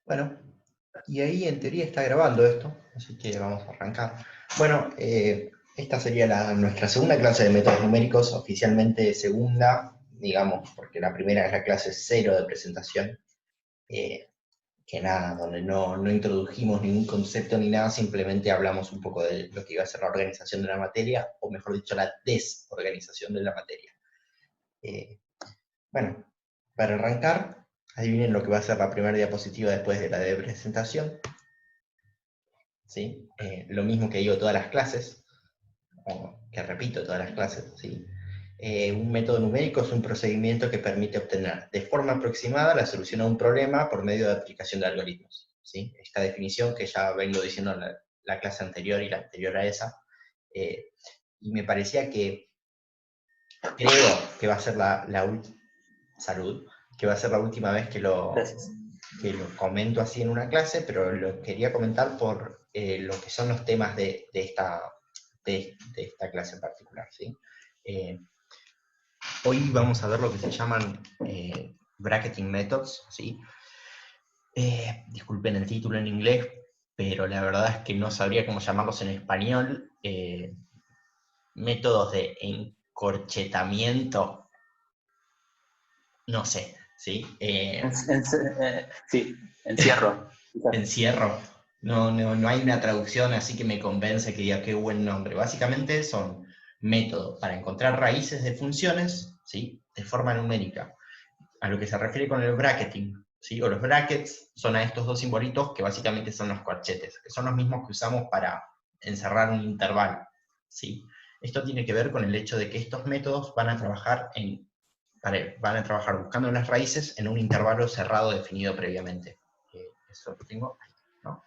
Bueno, y ahí en teoría está grabando esto, así que vamos a arrancar. Bueno, esta sería nuestra segunda clase de métodos numéricos, oficialmente segunda, digamos, porque la primera es la clase cero de presentación, eh, que nada, donde no introdujimos ningún concepto ni nada, simplemente hablamos un poco de lo que iba a ser la organización de la materia, o mejor dicho, la desorganización de la materia. Eh, bueno, para arrancar, adivinen lo que va a ser la primera diapositiva después de la de presentación. ¿Sí? Lo mismo que digo todas las clases, o que repito todas las clases, ¿sí? Un método numérico es un procedimiento que permite obtener de forma aproximada la solución a un problema por medio de aplicación de algoritmos, ¿sí? Esta definición que ya vengo diciendo en la clase anterior y la anterior a esa, y me parecía que creo que va a ser salud, que va a ser la última vez Gracias. que lo comento así en una clase, pero lo quería comentar por lo que son los temas de esta clase en particular, ¿sí? Eh, Hoy vamos a ver lo que se llaman bracketing methods, ¿sí? Disculpen el título en inglés, pero la verdad es que no sabría cómo llamarlos en español. Métodos de encorchetamiento, no sé, ¿sí? Sí, encierro. Quizás. Encierro. No hay una traducción así que me convence que diga qué buen nombre. Básicamente son métodos para encontrar raíces de funciones, ¿sí? De forma numérica. A lo que se refiere con el bracketing, ¿sí? O los brackets son a estos dos simbolitos que básicamente son los corchetes, que son los mismos que usamos para encerrar un intervalo, ¿sí? Esto tiene que ver con el hecho de que estos métodos van a trabajar buscando las raíces en un intervalo cerrado definido previamente. Eso lo tengo ahí, ¿no?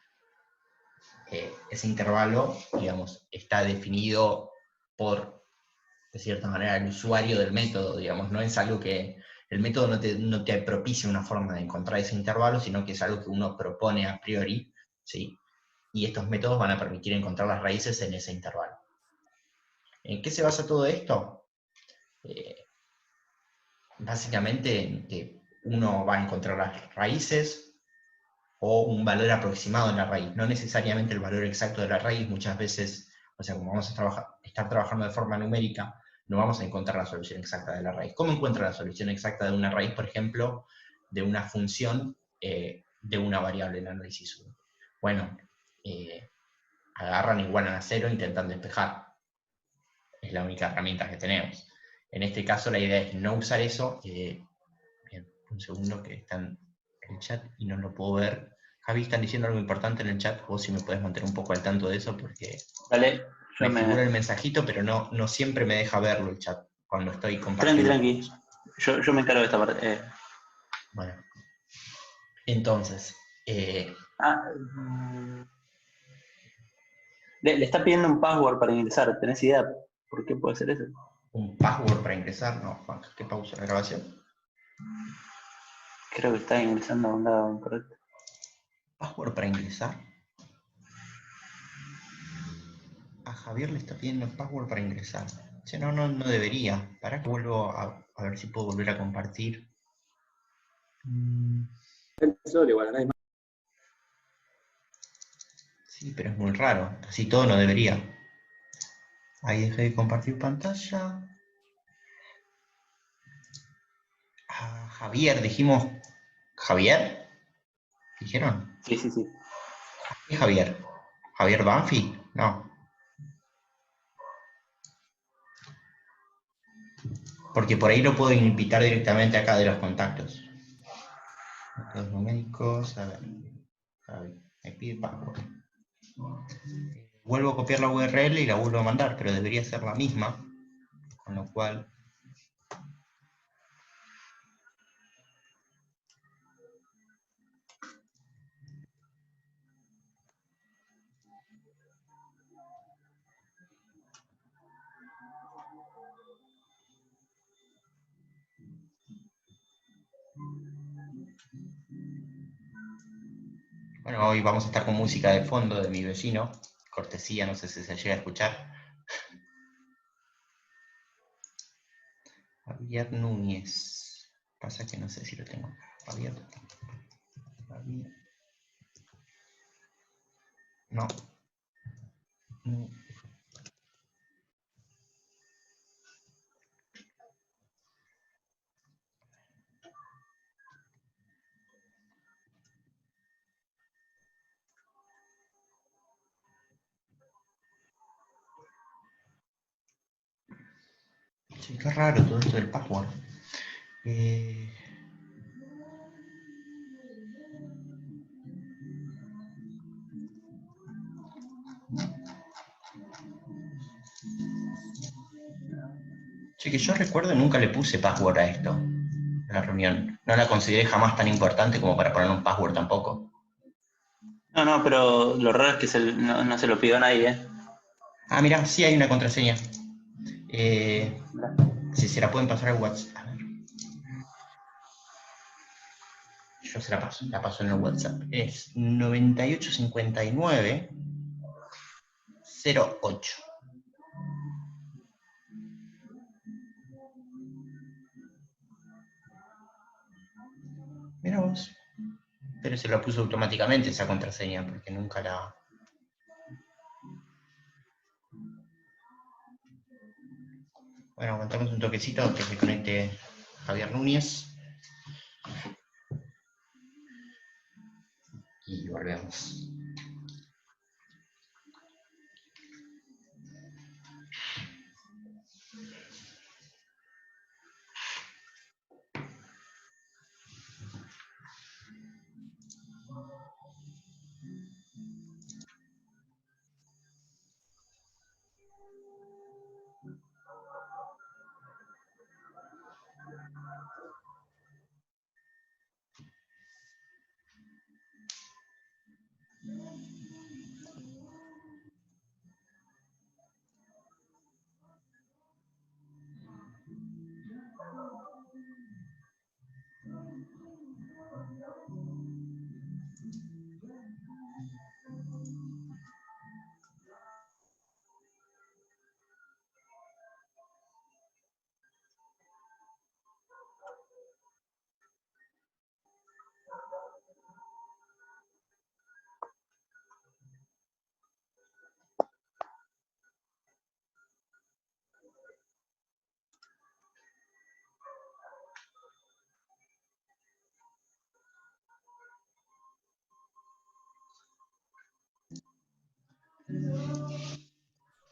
Ese intervalo, digamos, está definido por, de cierta manera, el usuario del método, digamos, no es algo que el método no te propicia una forma de encontrar ese intervalo, sino que es algo que uno propone a priori, ¿sí? Y estos métodos van a permitir encontrar las raíces en ese intervalo. ¿En qué se basa todo esto? Eh, Básicamente en que uno va a encontrar las raíces o un valor aproximado en la raíz, no necesariamente el valor exacto de la raíz. Muchas veces, o sea, como vamos a estar trabajando de forma numérica, no vamos a encontrar la solución exacta de la raíz. ¿Cómo encuentra la solución exacta de una raíz, por ejemplo, de una función de una variable en análisis 1? Bueno, agarran, igualan a cero, intentan despejar. Es la única herramienta que tenemos. En este caso la idea es no usar eso. Bien, un segundo que está en el chat y no lo puedo ver. Javi, están diciendo algo importante en el chat. Vos si me puedes mantener un poco al tanto de eso, porque Dale, me figura el mensajito, pero no siempre me deja verlo el chat cuando estoy Tranqui, compartiendo. tranqui. Yo me encargo de esta parte. Bueno, entonces, Mm, le está pidiendo un password para ingresar. ¿Tenés idea por qué puede ser eso? un password para ingresar. No, Juan, que pausa la grabación. Creo que está ingresando a un lado incorrecto. Password para ingresar. A Javier le está pidiendo el password para ingresar. O sea, no debería. Para que vuelvo a ver si puedo volver a compartir. Solo igual, nadie más. Sí, pero es muy raro. Casi todo no debería. Ahí dejé de compartir pantalla. Javier, dijimos. ¿Javier? ¿Dijeron? Sí, sí, sí. ¿Qué Javier? ¿Javier Banfi? No. Porque por ahí lo puedo invitar directamente acá de los contactos. Los numéricos, a ver, me pide password. Vuelvo a copiar la URL y la vuelvo a mandar, pero debería ser la misma. Con lo cual. Bueno, hoy vamos a estar con música de fondo de mi vecino. Cortesía, no sé si se llega a escuchar. Javier Núñez. Pasa que no sé si lo tengo acá. Javier. No. No. Sí, qué raro todo esto del password. Sí, que yo recuerdo nunca le puse password a esto, a la reunión. No la consideré jamás tan importante como para poner un password tampoco. No, no, pero lo raro es que no se lo pidió a nadie, ¿eh? Ah, mira, sí hay una contraseña. Mirá. Si se la pueden pasar al WhatsApp. A ver. Yo se la paso en el WhatsApp. Es 9859-08. Mira vos. Pero se la puso automáticamente esa contraseña, porque nunca la... Bueno, aguantamos un toquecito que se conecte Javier Núñez. Y volvemos.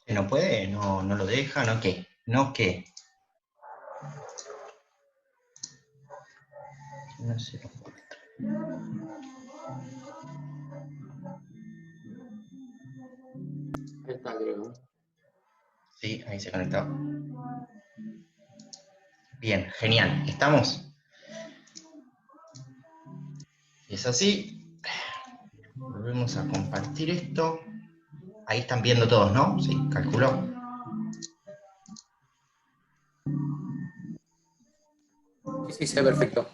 ¿Que no puede? ¿No, no lo deja? ¿No qué? ¿No qué? No sé. Ahí está, creo. Sí, ahí se conectó. Bien, genial. ¿Estamos? Si es así, volvemos a compartir esto. Ahí están viendo todos, ¿no? Sí, calculó. Sí, sí, se ve perfecto.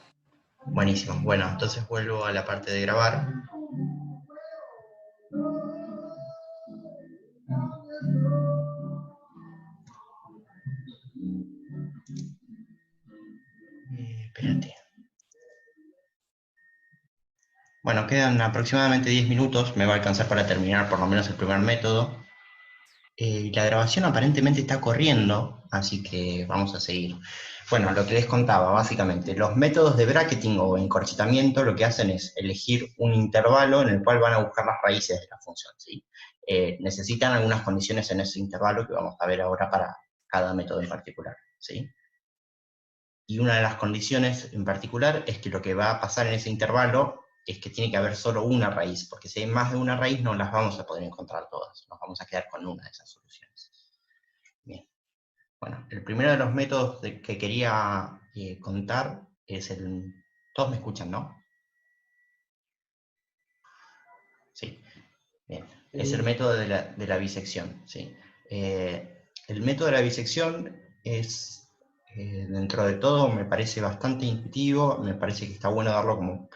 Buenísimo. Bueno, entonces vuelvo a la parte de grabar. Espérate. Bueno, quedan aproximadamente 10 minutos. Me va a alcanzar para terminar por lo menos el primer método. La grabación aparentemente está corriendo, así que vamos a seguir. Bueno, lo que les contaba, básicamente, los métodos de bracketing o encorsetamiento lo que hacen es elegir un intervalo en el cual van a buscar las raíces de la función, ¿sí? Necesitan algunas condiciones en ese intervalo que vamos a ver ahora para cada método en particular, ¿sí? Y una de las condiciones en particular es que lo que va a pasar en ese intervalo es que tiene que haber solo una raíz, porque si hay más de una raíz no las vamos a poder encontrar todas, nos vamos a quedar con una de esas soluciones. Bien. Bueno, el primero de los métodos que quería contar es el... Todos me escuchan, ¿no? Sí. Bien. Es el método de la bisección, ¿sí? El método de la bisección es, dentro de todo, me parece bastante intuitivo, me parece que está bueno darlo como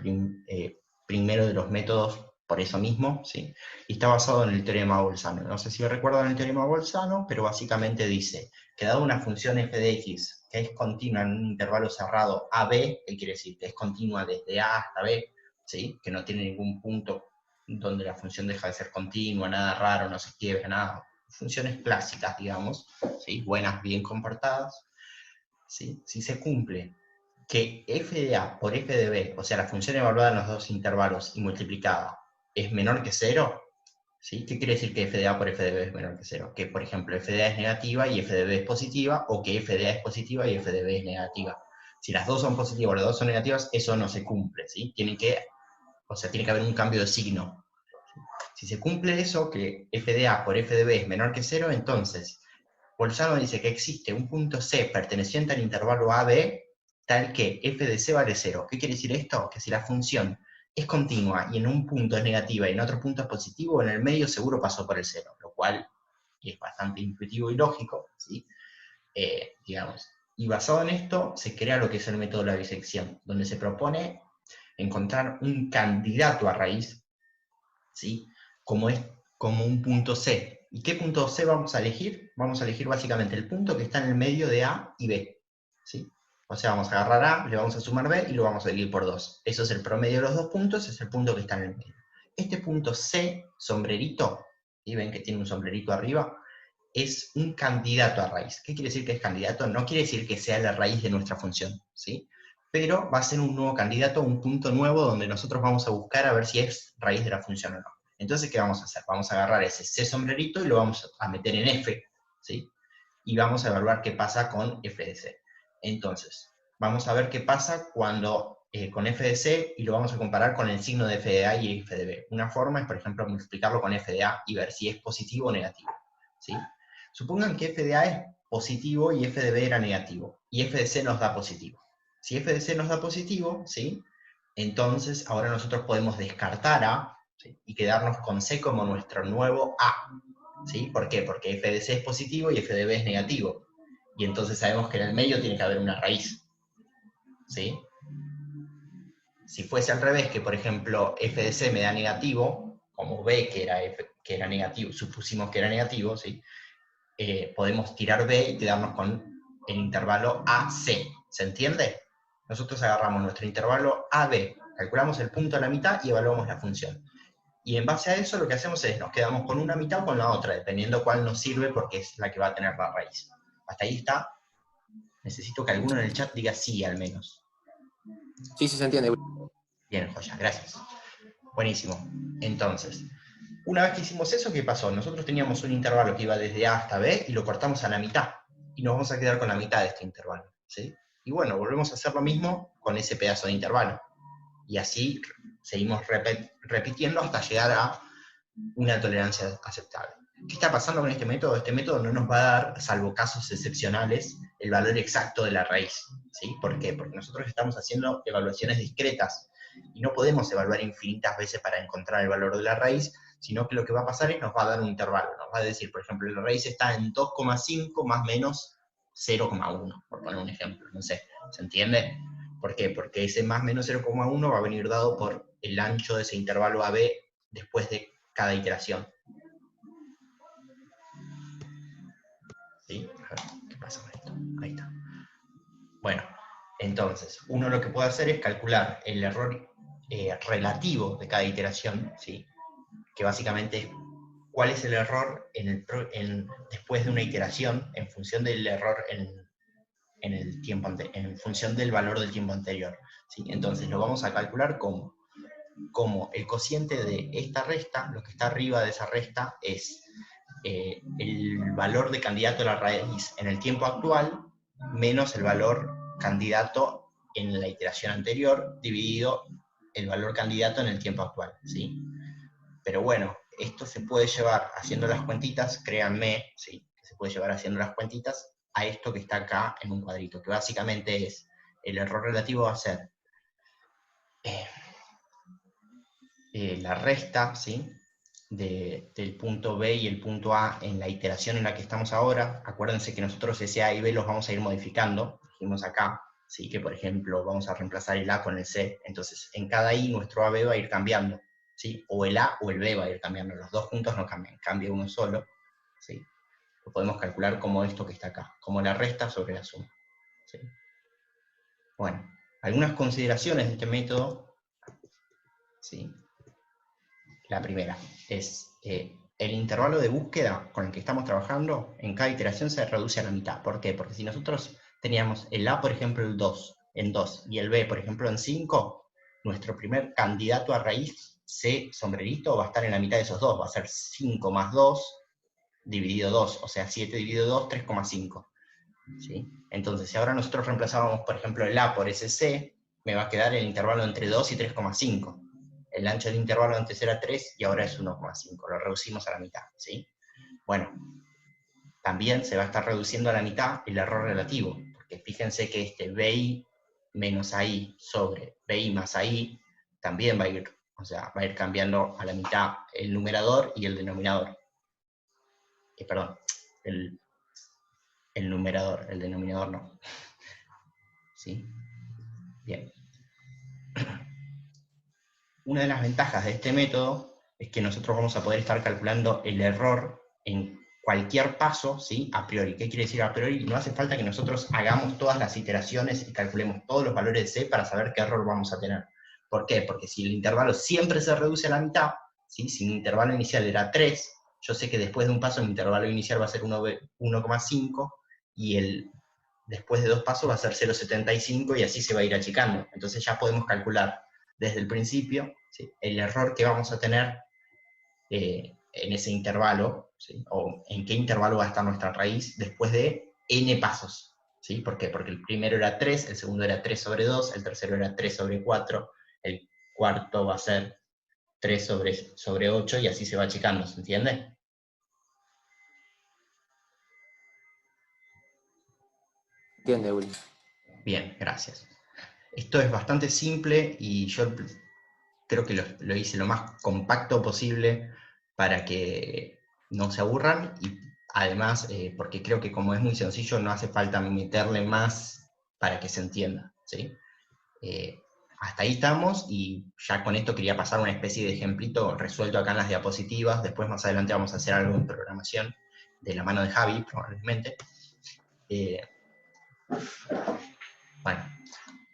primero de los métodos por eso mismo, ¿sí? Y está basado en el teorema Bolzano. No sé si recuerdan el teorema Bolzano, pero básicamente dice que dado una función f de x que es continua en un intervalo cerrado AB, ¿qué quiere decir? Que es continua desde A hasta B, ¿sí? Que no tiene ningún punto donde la función deja de ser continua, nada raro, no se quiebra, nada. Funciones clásicas, digamos, ¿sí? Buenas, bien comportadas. ¿Sí? Si se cumple que f de a por f de b, o sea, la función evaluada en los dos intervalos y multiplicada, es menor que 0, ¿sí? ¿Qué quiere decir que f de a por f de b es menor que 0? Que, por ejemplo, f de a es negativa y f de b es positiva, o que f de a es positiva y f de b es negativa. Si las dos son positivas o las dos son negativas, eso no se cumple, ¿sí? Tiene que haber un cambio de signo. Si se cumple eso, que f de a por f de b es menor que 0, entonces Bolzano dice que existe un punto C perteneciente al intervalo AB tal que f de c vale 0. ¿Qué quiere decir esto? Que si la función es continua y en un punto es negativa y en otro punto es positivo, en el medio seguro pasó por el 0, lo cual es bastante intuitivo y lógico, ¿sí? Digamos. Y basado en esto se crea lo que es el método de la bisección, donde se propone encontrar un candidato a raíz, ¿sí? Como un punto C. ¿Y qué punto C vamos a elegir? Vamos a elegir básicamente el punto que está en el medio de A y B, ¿sí? O sea, vamos a agarrar A, le vamos a sumar B y lo vamos a dividir por 2. Eso es el promedio de los dos puntos, es el punto que está en el medio. Este punto C, sombrerito, y ven que tiene un sombrerito arriba, es un candidato a raíz. ¿Qué quiere decir que es candidato? No quiere decir que sea la raíz de nuestra función, ¿sí? Pero va a ser un nuevo candidato, un punto nuevo donde nosotros vamos a buscar a ver si es raíz de la función o no. Entonces, ¿qué vamos a hacer? Vamos a agarrar ese C sombrerito y lo vamos a meter en F, ¿sí? Y vamos a evaluar qué pasa con f de c. Entonces, vamos a ver qué pasa cuando con f de c y lo vamos a comparar con el signo de f de a y f de b. Una forma es, por ejemplo, multiplicarlo con f de a y ver si es positivo o negativo, ¿sí? Supongan que f de a es positivo y f de b era negativo, y f de c nos da positivo. Si f de c nos da positivo, ¿sí? Entonces ahora nosotros podemos descartar a, ¿sí? Y quedarnos con c como nuestro nuevo a, ¿sí? ¿Por qué? Porque f de c es positivo y f de b es negativo, y entonces sabemos que en el medio tiene que haber una raíz, ¿sí? Si fuese al revés, que por ejemplo f de c me da negativo, como b que era negativo, supusimos que era negativo, ¿sí? Podemos tirar B y quedarnos con el intervalo AC. ¿Se entiende? Nosotros agarramos nuestro intervalo AB, calculamos el punto a la mitad y evaluamos la función. Y en base a eso lo que hacemos es, nos quedamos con una mitad o con la otra, dependiendo cuál nos sirve porque es la que va a tener la raíz. ¿Hasta ahí está? Necesito que alguno en el chat diga sí al menos. Sí, sí se entiende. Bien, joya, gracias. Buenísimo. Entonces, una vez que hicimos eso, ¿qué pasó? Nosotros teníamos un intervalo que iba desde A hasta B y lo cortamos a la mitad. Y nos vamos a quedar con la mitad de este intervalo, ¿sí? Y bueno, volvemos a hacer lo mismo con ese pedazo de intervalo. Y así seguimos repitiendo hasta llegar a una tolerancia aceptable. ¿Qué está pasando con este método? Este método no nos va a dar, salvo casos excepcionales, el valor exacto de la raíz, ¿sí? ¿Por qué? Porque nosotros estamos haciendo evaluaciones discretas y no podemos evaluar infinitas veces para encontrar el valor de la raíz, sino que lo que va a pasar es nos va a dar un intervalo, nos va a decir, por ejemplo, la raíz está en 2,5 más menos 0,1, por poner un ejemplo, no sé, ¿se entiende? ¿Por qué? Porque ese más menos 0,1 va a venir dado por el ancho de ese intervalo AB después de cada iteración. ¿Sí? A ver, ¿qué pasa con esto? Ahí está. Bueno, entonces, uno lo que puede hacer es calcular el error relativo de cada iteración, ¿sí? Que básicamente es cuál es el error después de una iteración en función del error en función del valor del tiempo anterior, ¿sí? Entonces lo vamos a calcular como el cociente de esta resta, lo que está arriba de esa resta es el valor de candidato a la raíz en el tiempo actual menos el valor candidato en la iteración anterior dividido el valor candidato en el tiempo actual, ¿sí? Pero bueno, esto se puede llevar haciendo las cuentitas, créanme, ¿sí? Que se puede llevar haciendo las cuentitas a esto que está acá en un cuadrito, que básicamente es, el error relativo va a ser la resta, ¿sí? Del punto B y el punto A en la iteración en la que estamos ahora. Acuérdense que nosotros ese A y B los vamos a ir modificando, dijimos acá, ¿sí? Que por ejemplo vamos a reemplazar el A con el C, entonces en cada I nuestro AB va a ir cambiando, ¿sí? O el A o el B va a ir cambiando, los dos juntos no cambian, cambia uno solo, ¿sí? Lo podemos calcular como esto que está acá, como la resta sobre la suma, ¿sí? Bueno, algunas consideraciones de este método, ¿sí? La primera es el intervalo de búsqueda con el que estamos trabajando, en cada iteración se reduce a la mitad. ¿Por qué? Porque si nosotros teníamos el A, por ejemplo, en 2, y el B, por ejemplo, en 5, nuestro primer candidato a raíz, C, sombrerito, va a estar en la mitad de esos dos, va a ser 5 más 2 dividido 2, o sea, 7 dividido 2, 3,5. ¿Sí? Entonces, si ahora nosotros reemplazábamos, por ejemplo, el A por ese C, me va a quedar el intervalo entre 2 y 3,5. El ancho del intervalo antes era 3 y ahora es 1,5. Lo reducimos a la mitad. ¿Sí? Bueno, también se va a estar reduciendo a la mitad el error relativo, porque fíjense que este BI menos AI sobre BI más AI también va a ir, o sea, va a ir cambiando a la mitad el numerador y el denominador. Perdón, el numerador, el denominador no. ¿Sí? Bien. Una de las ventajas de este método es que nosotros vamos a poder estar calculando el error en cualquier paso, ¿sí? A priori. ¿Qué quiere decir a priori? No hace falta que nosotros hagamos todas las iteraciones y calculemos todos los valores de C para saber qué error vamos a tener. ¿Por qué? Porque si el intervalo siempre se reduce a la mitad, ¿sí? Si mi intervalo inicial era 3, yo sé que después de un paso mi intervalo inicial va a ser 1,5 y después de 2 pasos va a ser 0,75 y así se va a ir achicando. Entonces ya podemos calcular desde el principio, ¿sí? El error que vamos a tener en ese intervalo, ¿sí? O en qué intervalo va a estar nuestra raíz después de n pasos. ¿Sí? ¿Por qué? Porque el primero era 3, el segundo era 3 sobre 2, el tercero era 3 sobre 4, el cuarto va a ser 3 sobre 8 y así se va achicando, ¿se entiende? Entiende, Uli. Bien, gracias. Esto es bastante simple y yo creo que lo hice lo más compacto posible para que no se aburran y además porque creo que como es muy sencillo no hace falta meterle más para que se entienda, ¿sí? Hasta ahí estamos y ya con esto quería pasar una especie de ejemplito resuelto acá en las diapositivas. Después más adelante vamos a hacer algo en programación de la mano de Javi probablemente. Bueno,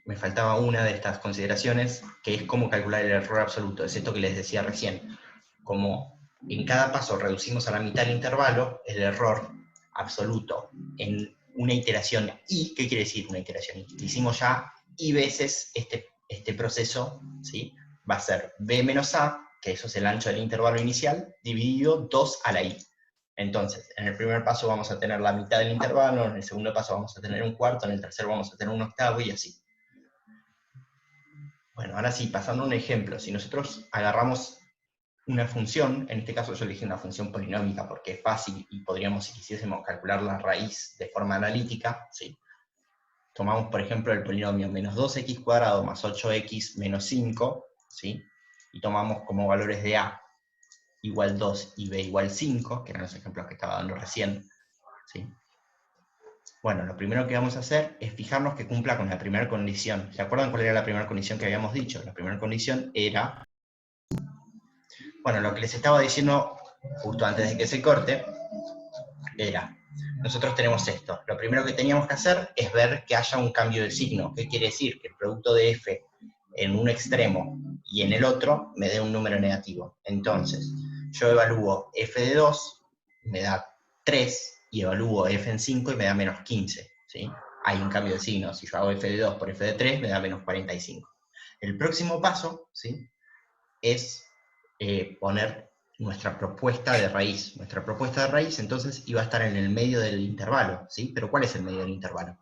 me faltaba una de estas consideraciones, que es cómo calcular el error absoluto. Es esto que les decía recién. Como en cada paso reducimos a la mitad el intervalo, el error absoluto en una iteración i, ¿qué quiere decir una iteración i? Hicimos ya i veces este proceso, ¿sí? Va a ser b menos a, que eso es el ancho del intervalo inicial, dividido 2 a la i. Entonces, en el primer paso vamos a tener la mitad del intervalo, en el segundo paso vamos a tener un cuarto, en el tercero vamos a tener un octavo y así. Bueno, ahora sí, pasando a un ejemplo, si nosotros agarramos una función, en este caso yo elegí una función polinómica porque es fácil y podríamos, si quisiésemos, calcular la raíz de forma analítica, ¿sí? Tomamos, por ejemplo, el polinomio menos 2x² más 8x menos 5, ¿sí? Y tomamos como valores de a igual 2 y b igual 5, que eran los ejemplos que estaba dando recién, ¿sí? Bueno, lo primero que vamos a hacer es fijarnos que cumpla con la primera condición. ¿Se acuerdan cuál era la primera condición que habíamos dicho? La primera condición era... Bueno, lo que les estaba diciendo justo antes de que se corte era, nosotros tenemos esto. Lo primero que teníamos que hacer es ver que haya un cambio de signo. ¿Qué quiere decir? Que el producto de f en un extremo y en el otro me dé un número negativo. Entonces, yo evalúo f de 2, me da 3, y evalúo f en 5 y me da menos 15. ¿Sí? Hay un cambio de signo. Si yo hago f de 2 por f de 3, me da menos 45. El próximo paso, ¿sí? Es poner nuestra propuesta de raíz. Nuestra propuesta de raíz, entonces, iba a estar en el medio del intervalo, ¿sí? Pero ¿cuál es el medio del intervalo?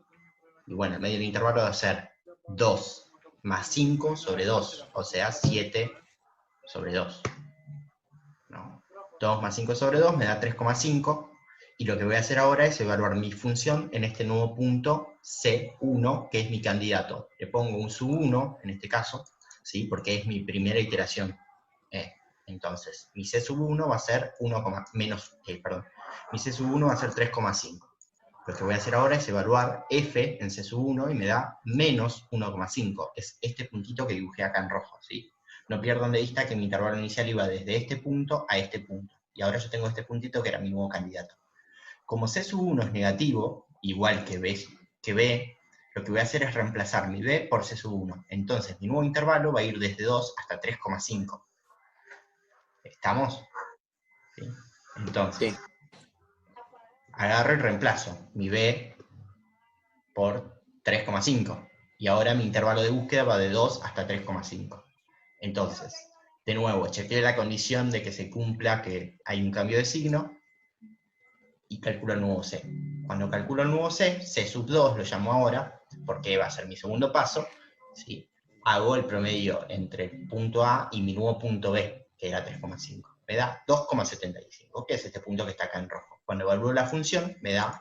Y bueno, el medio del intervalo va a ser 2 más 5 sobre 2, o sea, 7 sobre 2. ¿No? 2 más 5 sobre 2 me da 3,5, y lo que voy a hacer ahora es evaluar mi función en este nuevo punto C1, que es mi candidato. Le pongo un sub 1, en este caso, ¿sí? Porque es mi primera iteración. Entonces, mi C sub 1 va a ser mi C sub 1 va a ser 3,5. Lo que voy a hacer ahora es evaluar f en C sub 1 y me da menos 1,5. Es este puntito que dibujé acá en rojo, ¿sí? No pierdan de vista que mi intervalo inicial iba desde este punto a este punto. Y ahora yo tengo este puntito que era mi nuevo candidato. Como C sub 1 es negativo, igual que B, lo que voy a hacer es reemplazar mi B por C sub 1. Entonces mi nuevo intervalo va a ir desde 2 hasta 3,5. ¿Estamos? ¿Sí? Entonces, Sí. agarro y reemplazo mi B por 3,5. Y ahora mi intervalo de búsqueda va de 2 hasta 3,5. Entonces, de nuevo, chequeo la condición de que se cumpla que hay un cambio de signo y calculo el nuevo C. Cuando calculo el nuevo C, C sub 2 lo llamo ahora, porque va a ser mi segundo paso, ¿sí? Hago el promedio entre el punto A y mi nuevo punto B, que era 3,5. Me da 2,75, que es este punto que está acá en rojo. Cuando evalúo la función, me da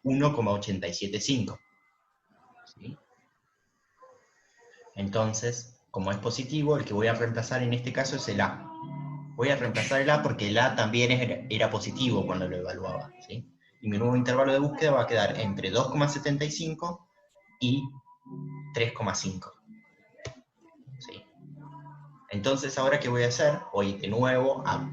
1,875. ¿Sí? Entonces, como es positivo, el que voy a reemplazar en este caso es el A. Voy a reemplazar el A porque el A también era positivo cuando lo evaluaba, ¿sí? Y mi nuevo intervalo de búsqueda va a quedar entre 2,75 y 3,5. ¿Sí? Entonces, ahora, ¿qué voy a hacer? Voy de nuevo a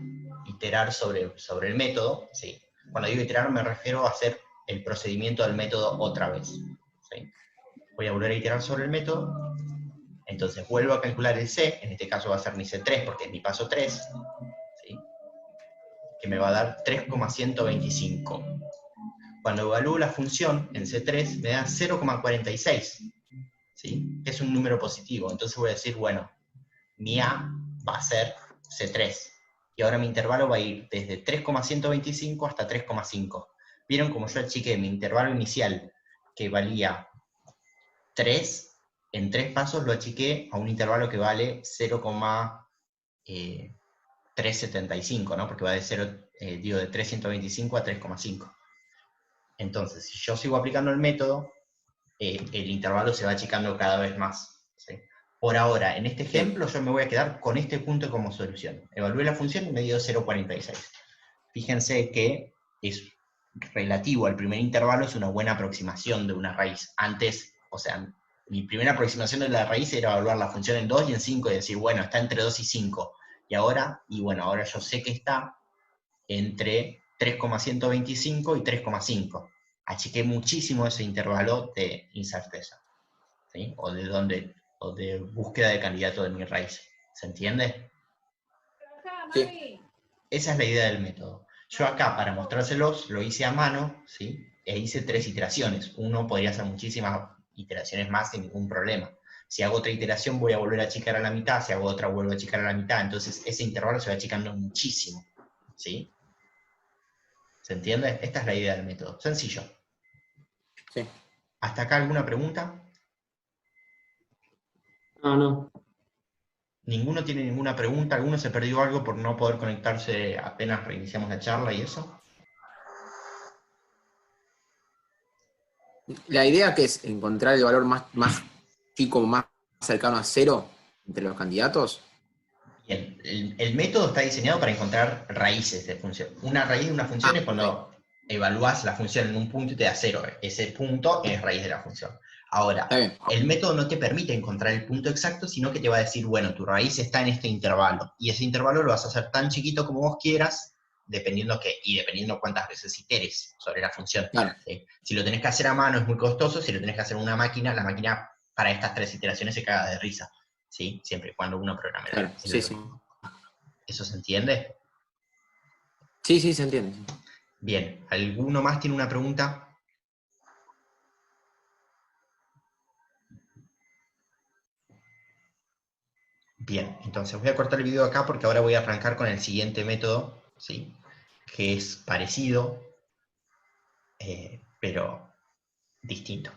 iterar sobre el método, ¿sí? Cuando digo iterar me refiero a hacer el procedimiento del método otra vez, ¿sí? Voy a volver a iterar sobre el método. Entonces vuelvo a calcular el C, en este caso va a ser mi C3 porque es mi paso 3, ¿sí? Que me va a dar 3,125. Cuando evalúo la función en C3 me da 0,46, ¿sí? Que es un número positivo. Entonces voy a decir, bueno, mi A va a ser C3. Y ahora mi intervalo va a ir desde 3,125 hasta 3,5. ¿Vieron cómo yo achiqué mi intervalo inicial, que valía 3, en 3 pasos lo achiqué a un intervalo que vale 0,375, ¿no? Porque va de 325 a 3,5. Entonces, si yo sigo aplicando el método, el intervalo se va achicando cada vez más, ¿sí? Por ahora, en este ejemplo, yo me voy a quedar con este punto como solución. Evalué la función y me dio 0,46. Fíjense que es relativo al primer intervalo, es una buena aproximación de una raíz. Antes, o sea, mi primera aproximación de la raíz era evaluar la función en 2 y en 5 y decir, bueno, está entre 2 y 5. Y ahora yo sé que está entre 3,125 y 3,5. Achiqué muchísimo ese intervalo de incerteza, ¿sí? O de búsqueda de candidato de mi raíz. ¿Se entiende? Sí. Esa es la idea del método. Yo acá, para mostrárselos, lo hice a mano, ¿sí? E hice 3 iteraciones. Uno podría hacer muchísimas iteraciones más sin ningún problema. Si hago otra iteración, voy a volver a achicar a la mitad. Si hago otra, vuelvo a achicar a la mitad. Entonces, ese intervalo se va achicando muchísimo, ¿sí? ¿Se entiende? Esta es la idea del método. Sencillo. Sí. ¿Hasta acá alguna pregunta? No. ¿Ninguno tiene ninguna pregunta? ¿Alguno se perdió algo por no poder conectarse apenas reiniciamos la charla y eso? La idea que es encontrar el valor más chico, más cercano a cero entre los candidatos. Bien, el método está diseñado para encontrar raíces de función. Una raíz de una función es cuando evalúas la función en un punto y te da 0. Ese punto es raíz de la función. Ahora, Está bien. el método no te permite encontrar el punto exacto, sino que te va a decir, bueno, tu raíz está en este intervalo. Y ese intervalo lo vas a hacer tan chiquito como vos quieras, dependiendo cuántas veces iteres sobre la función. Claro. ¿Sí? Si lo tenés que hacer a mano es muy costoso, si lo tenés que hacer en una máquina, la máquina para estas 3 iteraciones se caga de risa. ¿Sí? Siempre y cuando uno programe Claro. el Sí. algoritmo. ¿Eso se entiende? Sí, se entiende. Bien, ¿alguno más tiene una pregunta? Bien, entonces voy a cortar el video acá porque ahora voy a arrancar con el siguiente método, ¿sí? Que es parecido, pero distinto.